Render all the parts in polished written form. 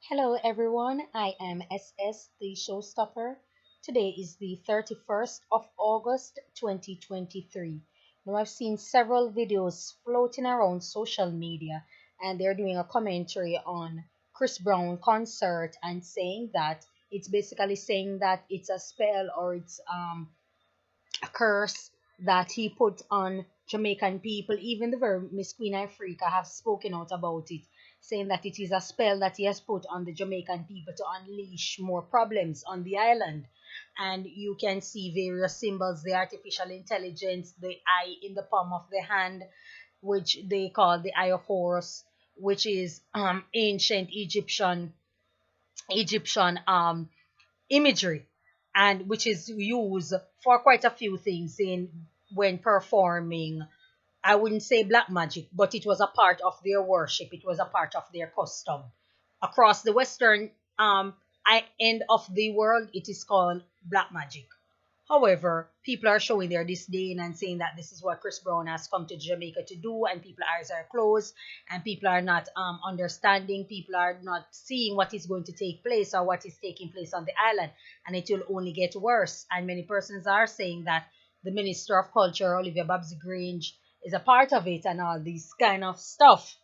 Hello everyone, I am SS the Showstopper. Today is the 31st of August 2023. Now I've seen several videos floating around social media and they're doing a commentary on Chris Brown concert and saying that it's a spell or it's a curse that he put on Jamaican people. Even the very Miss Queen Ifrica have spoken out about it, saying that it is a spell that he has put on the Jamaican people to unleash more problems on the island. And you can see various symbols, the artificial intelligence, the eye in the palm of the hand, which they call the Eye of Horus, which is ancient Egyptian imagery, and which is used for quite a few things in when performing. I wouldn't say black magic, but it was a part of their worship, it was a part of their custom across the western end of the world. It is called black magic. However, people are showing their disdain and saying that this is what Chris Brown has come to Jamaica to do, and people's eyes are closed, and people are not understanding, people are not seeing what is going to take place or what is taking place on the island, and it will only get worse. And many persons are saying that the Minister of Culture, Olivia Babsy Grange, is a part of it and all this kind of stuff.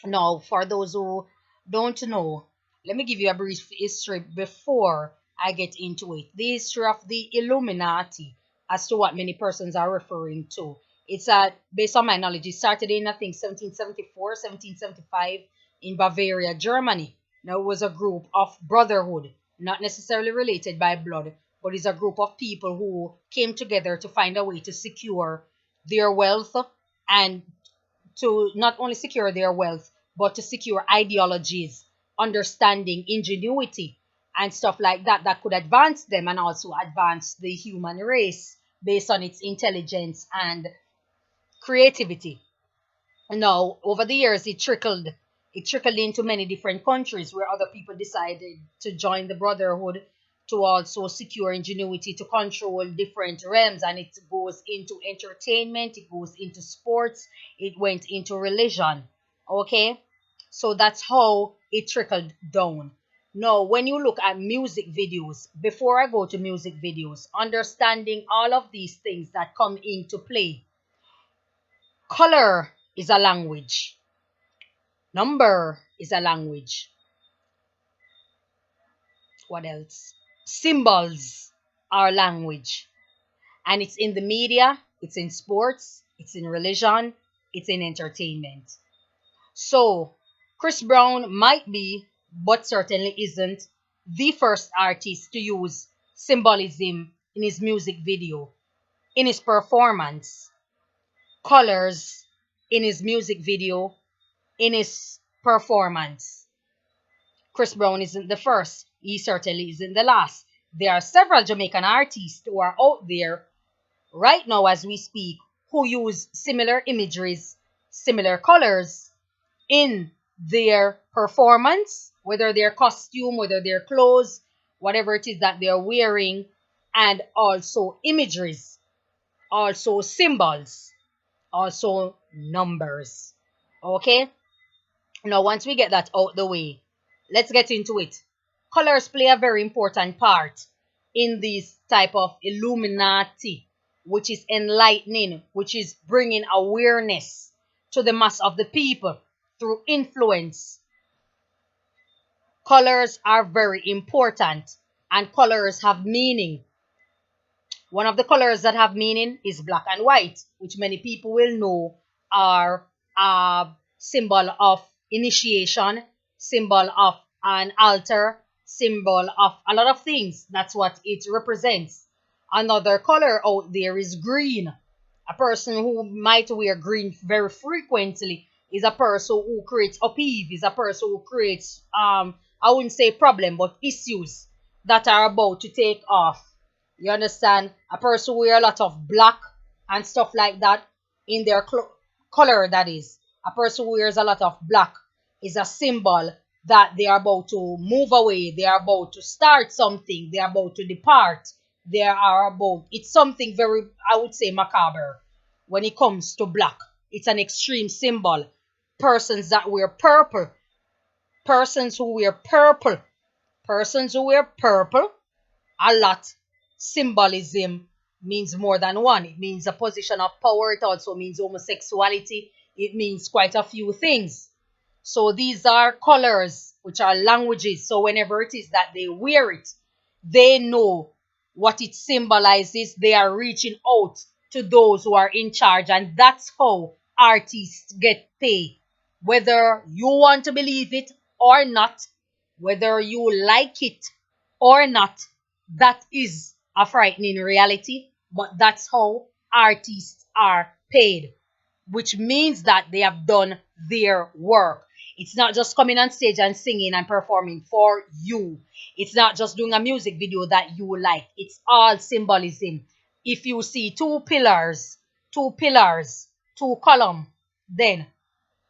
Now, for those who don't know, let me give you a brief history before I get into it. The history of the Illuminati, as to what many persons are referring to. It's based on my knowledge, it started in, I think, 1774, 1775 in Bavaria, Germany. Now, it was a group of brotherhood, not necessarily related by blood, but it's a group of people who came together to find a way to secure their wealth, and to not only secure their wealth, but to secure ideologies, understanding, ingenuity, and stuff like that that could advance them and also advance the human race based on its intelligence and creativity. Now, over the years, it trickled into many different countries where other people decided to join the brotherhood to also secure ingenuity to control different realms, and it goes into entertainment, it goes into sports, it went into religion. Okay, so that's how it trickled down. Now, when you look at music videos, before I go to music videos, understanding all of these things that come into play. Color is a language. Number is a language. What else? Symbols are language. And it's in the media, it's in sports, it's in religion, it's in entertainment. So, Chris Brown might be, but certainly isn't, the first artist to use symbolism in his music video, in his performance, colors in his music video, in his performance. Chris Brown isn't the first. He certainly isn't the last. There are several Jamaican artists who are out there right now as we speak who use similar imageries, similar colors in their performance, whether their costume, whether their clothes, whatever it is that they're wearing, and also imageries, also symbols, also numbers. Okay? Now, once we get that out the way, let's get into it. Colors play a very important part in this type of Illuminati, which is enlightening, which is bringing awareness to the mass of the people through influence. Colors are very important, and colors have meaning. One of the colors that have meaning is black and white, which many people will know are a symbol of initiation, symbol of an altar, symbol of a lot of things. That's what it represents. Another color out there is green. A person who might wear green very frequently is a person who creates upheaval, is a person who creates I wouldn't say problem, but issues that are about to take off. You understand? A person wear a lot of black and stuff like that in their color, that is. A person who wears a lot of black is a symbol that they are about to move away, they are about to start something, they are about to depart. They are about, it's something very, I would say, macabre when it comes to black. It's an extreme symbol. Persons that wear purple Persons who wear purple, persons who wear purple, a lot. Symbolism means more than one. It means a position of power. It also means homosexuality. It means quite a few things. So these are colors, which are languages. So whenever it is that they wear it, they know what it symbolizes. They are reaching out to those who are in charge. And that's how artists get paid. Whether you want to believe it or not, whether you like it or not, that is a frightening reality. But that's how artists are paid, which means that they have done their work. It's not just coming on stage and singing and performing for you. It's not just doing a music video that you like. It's all symbolism. If you see two pillars, two column, then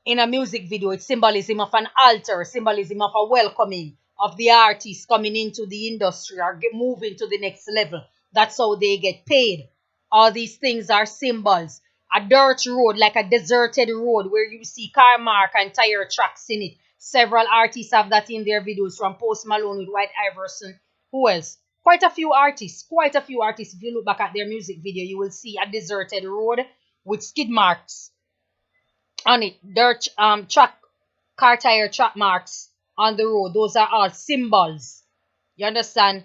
in a music video, it's symbolism of an altar, symbolism of a welcoming of the artist coming into the industry or moving to the next level. That's how they get paid. All these things are symbols. A dirt road, like a deserted road where you see car mark and tire tracks in it. Several artists have that in their videos, from Post Malone with White Iverson. Who else? Quite a few artists. Quite a few artists. If you look back at their music video, you will see a deserted road with skid marks on it, dirt track, car tire track marks on the road. Those are all symbols. You understand?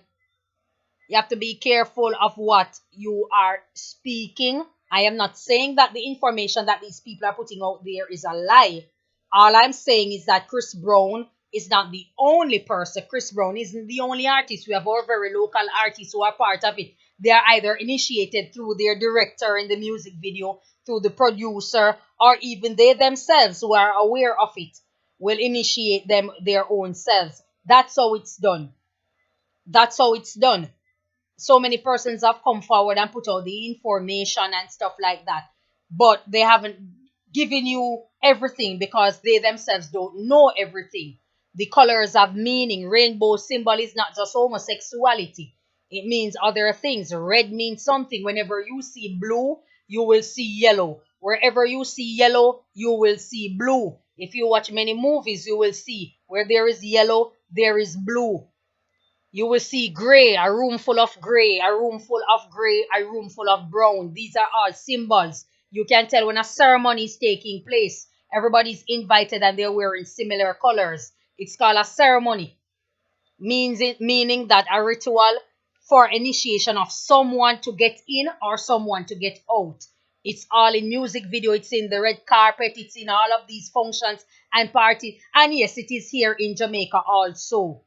You have to be careful of what you are speaking. I am not saying that the information that these people are putting out there is a lie. All I'm saying is that Chris Brown is not the only person. Chris Brown isn't the only artist. We have our very local artists who are part of it. They are either initiated through their director in the music video, through the producer, or even they themselves who are aware of it will initiate them their own selves. That's how it's done. That's how it's done. So many persons have come forward and put out the information and stuff like that, but they haven't given you everything because they themselves don't know everything. The colors have meaning. Rainbow symbol is not just homosexuality, it means other things. Red means something. Whenever you see blue, you will see yellow. Wherever you see yellow, you will see blue. If you watch many movies, you will see where there is yellow, there is blue. You will see gray, a room full of gray, a room full of gray, a room full of brown. These are all symbols. You can tell when a ceremony is taking place. Everybody's invited and they're wearing similar colors. It's called a ceremony. Meaning that a ritual for initiation of someone to get in or someone to get out. It's all in music video. It's in the red carpet. It's in all of these functions and parties. And yes, it is here in Jamaica also.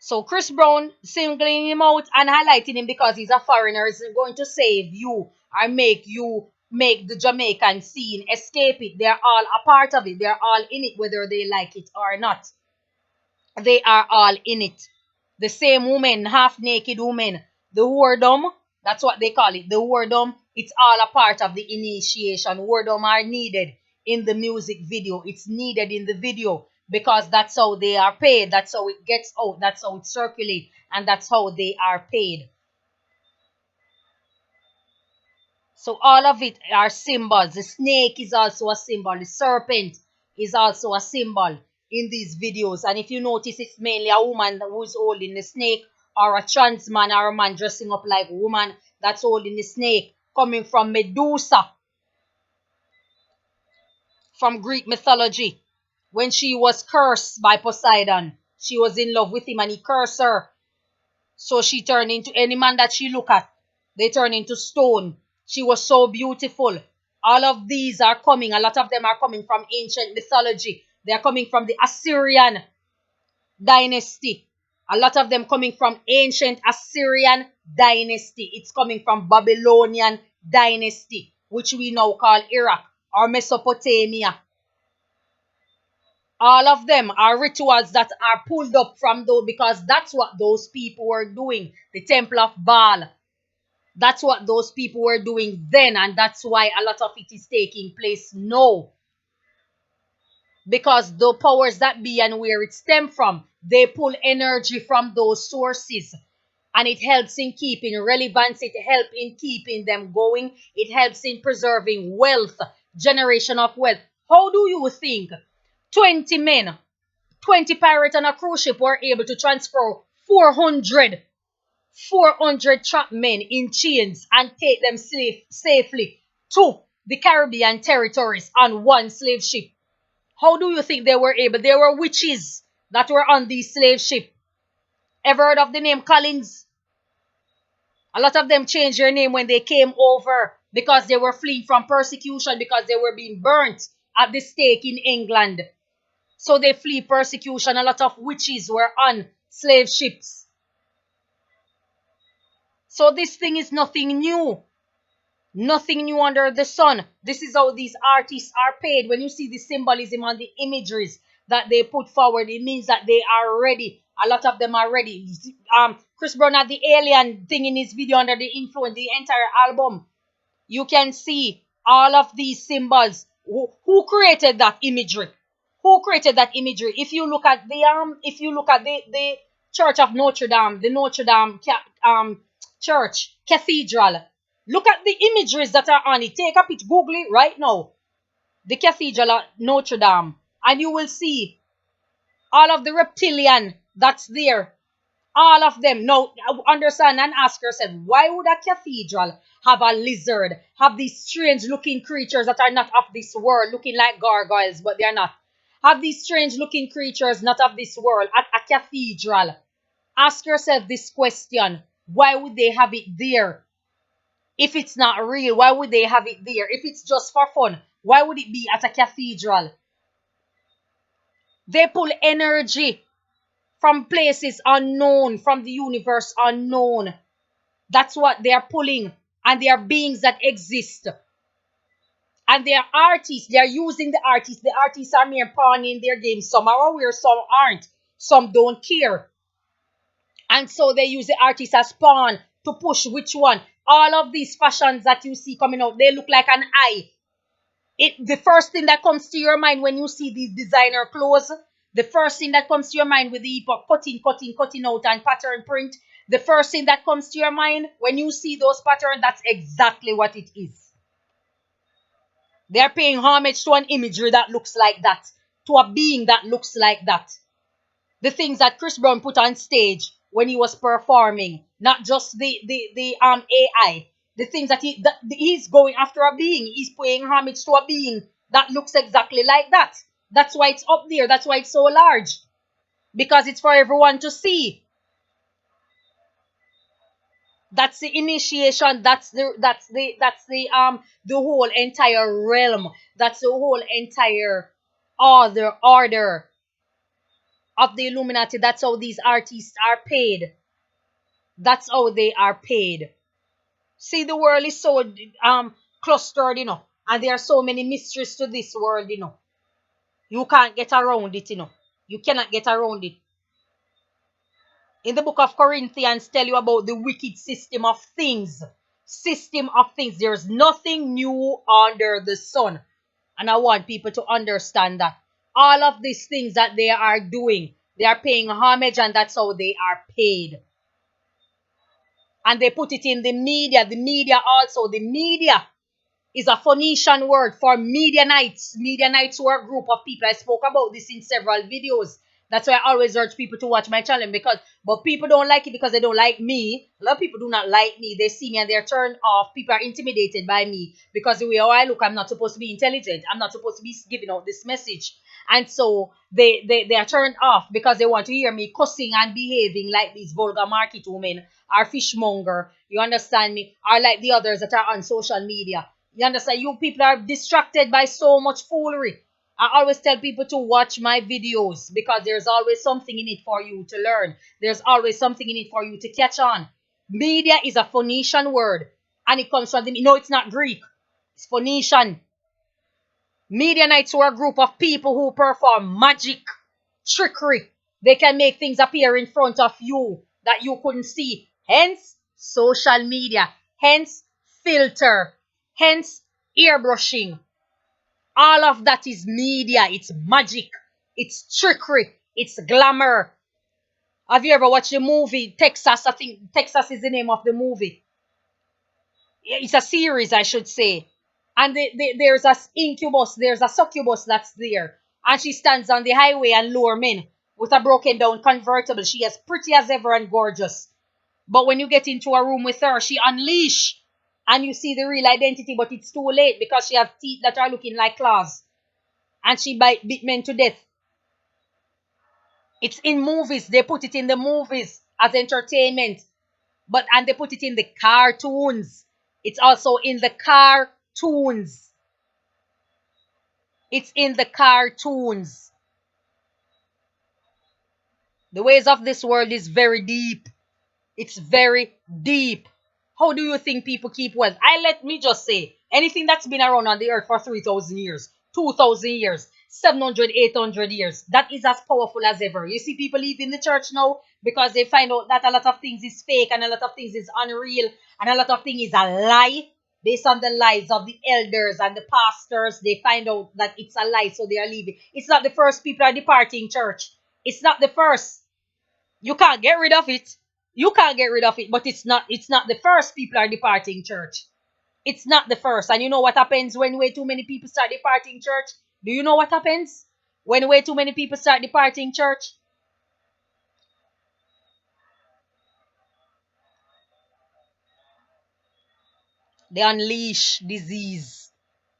So Chris Brown singling him out and highlighting him because he's a foreigner isn't going to save you or make the Jamaican scene escape it. They're all a part of it. They're all in it, whether they like it or not. They are all in it. The same woman, half naked woman, the whoredom, that's what they call it. The whoredom, it's all a part of the initiation. Whoredom are needed in the music video. It's needed in the video because that's how they are paid. That's how it gets out. That's how it circulates. And that's how they are paid. So all of it are symbols. The snake is also a symbol. The serpent is also a symbol in these videos. And if you notice, it's mainly a woman who's holding the snake, or a trans man or a man dressing up like a woman that's holding the snake, coming from Medusa, from Greek mythology. When she was cursed by Poseidon, she was in love with him and he cursed her. So she turned into any man that she look at, they turn into stone. She was so beautiful. All of these are coming. A lot of them are coming from ancient mythology. They are coming from the Assyrian dynasty. A lot of them coming from ancient Assyrian dynasty. It's coming from Babylonian dynasty, which we now call Iraq or Mesopotamia. All of them are rituals that are pulled up from those, because that's what those people were doing. The Temple of Baal. That's what those people were doing then, and that's why a lot of it is taking place now. Because the powers that be and where it stem from, they pull energy from those sources. And it helps in keeping relevance. It helps in keeping them going. It helps in preserving wealth, generation of wealth. How do you think 20 men 20 pirates on a cruise ship were able to transfer 400 trapped men in chains and take them safely to the Caribbean territories on one slave ship. How do you think they were able? They were witches that were on the slave ship. Ever heard of the name Collins? A lot of them changed their name when they came over because they were fleeing from persecution, because they were being burnt at the stake in England. So they flee persecution. A lot of witches were on slave ships. So this thing is nothing new. Nothing new under the sun. This is how these artists are paid. When you see the symbolism and the imageries that they put forward, it means that they are ready. A lot of them are ready. Chris Brown had the alien thing in his video under the influence, the entire album. You can see all of these symbols. Who created that imagery? Who created that imagery? If you look at the Church of Notre Dame, the Notre Dame church cathedral, look at the imageries that are on it. Take a picture, Google it right now. The cathedral of Notre Dame, and you will see all of the reptilian that's there. All of them. Now, understand and ask yourself, why would a cathedral have a lizard, have these strange looking creatures that are not of this world, looking like gargoyles, but they're not? Have these strange looking creatures not of this world at a cathedral? Ask yourself this question. Why would they have it there? If it's not real, why would they have it there? If it's just for fun, why would it be at a cathedral? They pull energy from places unknown, from the universe unknown. That's what they are pulling. And they are beings that exist. And they are artists. They are using the artists. The artists are mere pawning their game. Some are aware, some aren't. Some don't care. And so they use the artists as pawn to push which one. All of these fashions that you see coming out, they look like an eye. The first thing that comes to your mind when you see these designer clothes, the first thing that comes to your mind with the cutting out and pattern print, the first thing that comes to your mind when you see those patterns, that's exactly what it is. They're paying homage to an imagery that looks like that, to a being that looks like that. The things that Chris Brown put on stage when he was performing, not just the AI, the things that he's going after a being, he's paying homage to a being that looks exactly like that. That's why it's up there. That's why it's so large, because it's for everyone to see. That's the initiation. That's the whole entire realm. That's the whole entire order of the Illuminati. That's how these artists are paid. That's how they are paid. See, the world is so clustered, and there are so many mysteries to this world, You can't get around it, You cannot get around it. In the book of Corinthians, tell you about the wicked system of things. System of things. There's nothing new under the sun. And I want people to understand that. All of these things that they are doing, they are paying homage, and that's how they are paid. And they put it in the media. The media also. The media is a Phoenician word for Midianites. Midianites were a group of people. I spoke about this in several videos. That's why I always urge people to watch my channel, but people don't like it because they don't like me. A lot of people do not like me. They see me and they're turned off. People are intimidated by me because the way how I look, I'm not supposed to be intelligent. I'm not supposed to be giving out this message. And so they are turned off because they want to hear me cussing and behaving like these vulgar market women or fishmonger. You understand me? Or like the others that are on social media. You understand? You people are distracted by so much foolery. I always tell people to watch my videos because there's always something in it for you to learn. There's always something in it for you to catch on. Media is a Phoenician word, and it comes from it's not Greek. It's Phoenician. Midianites were a group of people who perform magic, trickery. They can make things appear in front of you that you couldn't see. Hence, social media. Hence, filter. Hence, airbrushing. All of that is media. It's magic. It's trickery. It's glamour. Have you ever watched the movie Texas? I think Texas is the name of the movie. It's a series, I should say. And there's a incubus, there's a succubus that's there. And she stands on the highway and lure men with a broken down convertible. She is pretty as ever and gorgeous. But when you get into a room with her, she unleash and you see the real identity, but it's too late because she has teeth that are looking like claws. And she beat men to death. It's in movies. They put it in the movies as entertainment. And they put it in the cartoons. It's also in the cartoons. It's in the cartoons. The ways of this world is very deep. It's very deep. How do you think people keep wealth? Let me just say, anything that's been around on the earth for 3,000 years, 2,000 years, 700, 800 years, that is as powerful as ever. You see people leaving the church now because they find out that a lot of things is fake and a lot of things is unreal and a lot of things is a lie. Based on the lies of the elders and the pastors, they find out that it's a lie, so they are leaving. It's not the first people are departing church. It's not the first. You can't get rid of it. You can't get rid of it, but it's not the first people are departing church. It's not the first. And you know what happens when way too many people start departing church? Do you know what happens? When way too many people start departing church? They unleash disease.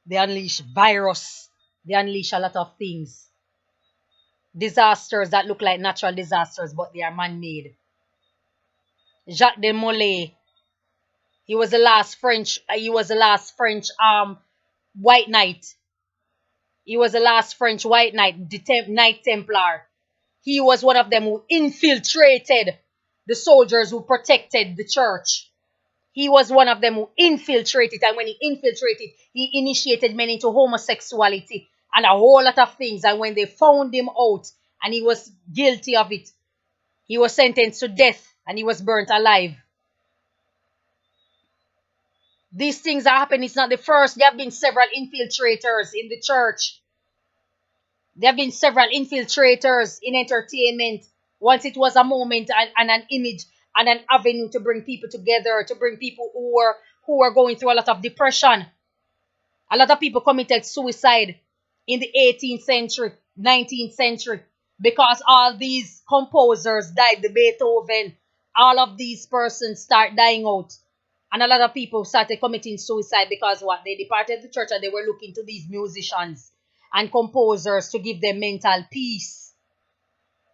They unleash virus. They unleash a lot of things. Disasters that look like natural disasters, but they are man-made. Jacques de Molay, he was the last French white knight. He was the last French white knight, the Knight Templar. He was one of them who infiltrated the soldiers who protected the church. He was one of them who infiltrated, and when he infiltrated, he initiated men into homosexuality and a whole lot of things. And when they found him out and he was guilty of it, he was sentenced to death and he was burnt alive. These things are happening. It's not the first. There have been several infiltrators in the church. There have been several infiltrators in entertainment. Once it was a moment and an image and an avenue to bring people together, to bring people who were going through a lot of depression. A lot of people committed suicide in the 18th century, 19th century, because all these composers died, the Beethoven, all of these persons start dying out. And a lot of people started committing suicide because what? They departed the church and they were looking to these musicians and composers to give them mental peace.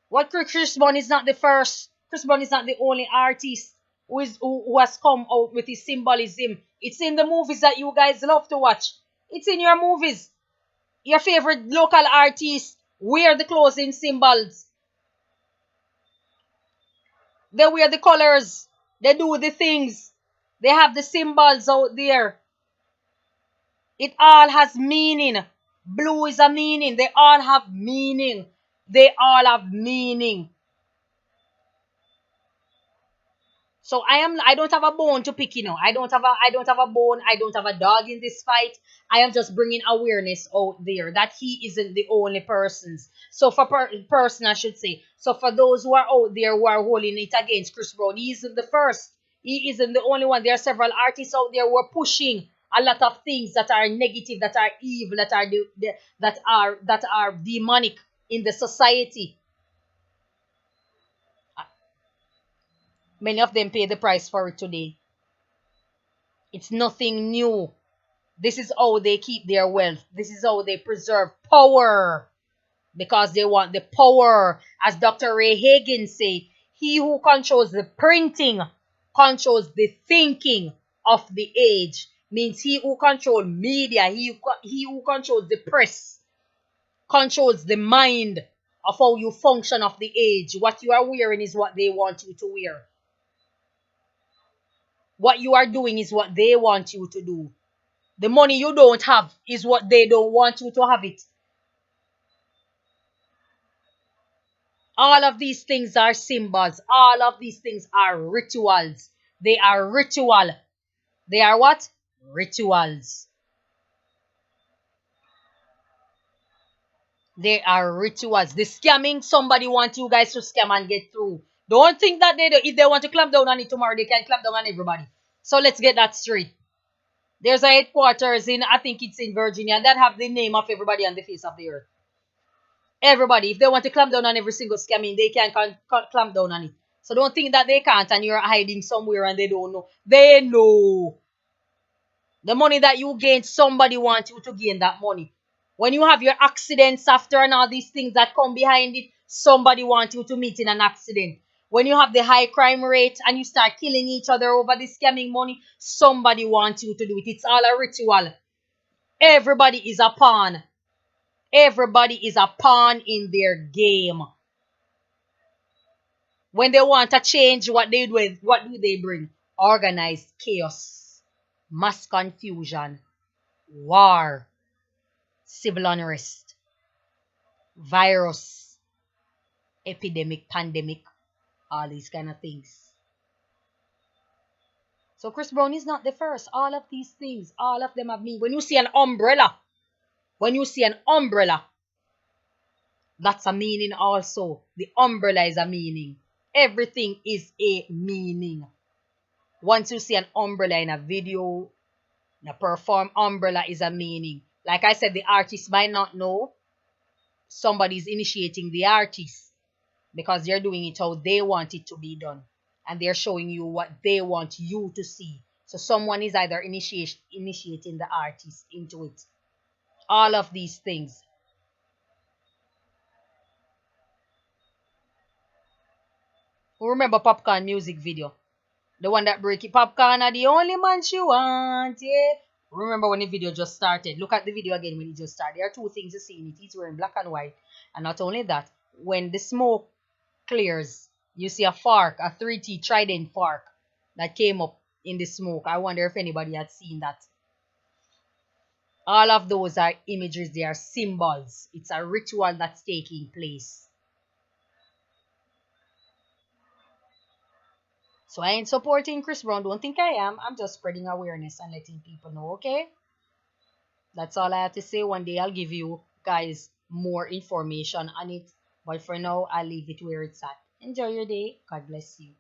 What Chris Brown is not the first. Chris Brown is not the only artist who has come out with his symbolism. It's in the movies that you guys love to watch. It's in your movies. Your favorite local artists wear the clothing symbols. They wear the colors. They do the things. They have the symbols out there. It all has meaning. Blue is a meaning. They all have meaning. They all have meaning. So I don't have a bone to pick, I don't have a bone, I don't have a dog in this fight. I am just bringing awareness out there that he isn't the only persons. So for person I should say. So for those who are out there who are holding it against Chris Brown, he isn't the first. He isn't the only one. There are several artists out there who are pushing a lot of things that are negative, that are evil, that are demonic in the society. Many of them pay the price for it today. It's nothing new. This is how they keep their wealth. This is how they preserve power. Because they want the power. As Dr. Ray Hagen say, he who controls the printing controls the thinking of the age. Means he who controls media, he who controls the press, controls the mind of how you function of the age. What you are wearing is what they want you to wear. What you are doing is what they want you to do. The money you don't have is what they don't want you to have it. All of these things are symbols. All of these things are rituals. They are ritual. They are what? Rituals. They are rituals. The scamming, somebody wants you guys to scam and get through. Don't think that if they want to clamp down on it tomorrow, they can clamp down on everybody. So let's get that straight. There's a headquarters I think it's in Virginia, that have the name of everybody on the face of the earth. Everybody, if they want to clamp down on every single scamming, they can clamp down on it. So don't think that they can't and you're hiding somewhere and they don't know. They know. The money that you gain, somebody wants you to gain that money. When you have your accidents after and all these things that come behind it, somebody wants you to meet in an accident. When you have the high crime rate and you start killing each other over this scamming money, somebody wants you to do it. It's all a ritual. Everybody is a pawn. Everybody is a pawn in their game. When they want to change what they do, what do they bring? Organized chaos, mass confusion, war, civil unrest, virus, epidemic, pandemic, all these kind of things. So Chris Brown is not the first. All of these things, all of them have meaning. When you see an umbrella, that's a meaning also. The umbrella is a meaning. Everything is a meaning. Once you see an umbrella in a video, the perform umbrella is a meaning. Like I said, the artist might not know somebody's initiating the artist because they're doing it how they want it to be done. And they're showing you what they want you to see. So someone is either initiating the artist into it. All of these things. Who remember Popcorn music video? The one that break it. Popcorn are the only man she want, yeah. Remember when the video just started? Look at the video again when it just started. There are two things you see in it. It's wearing black and white. And not only that, when the smoke clears, you see a fork, a 3T trident fork that came up in the smoke. I wonder if anybody had seen that. All of those are images, they are symbols. It's a ritual that's taking place. So I ain't supporting Chris Brown. Don't think I am. I'm just spreading awareness and letting people know, okay? That's all I have to say. One day I'll give you guys more information on it. But for now, I'll leave it where it's at. Enjoy your day. God bless you.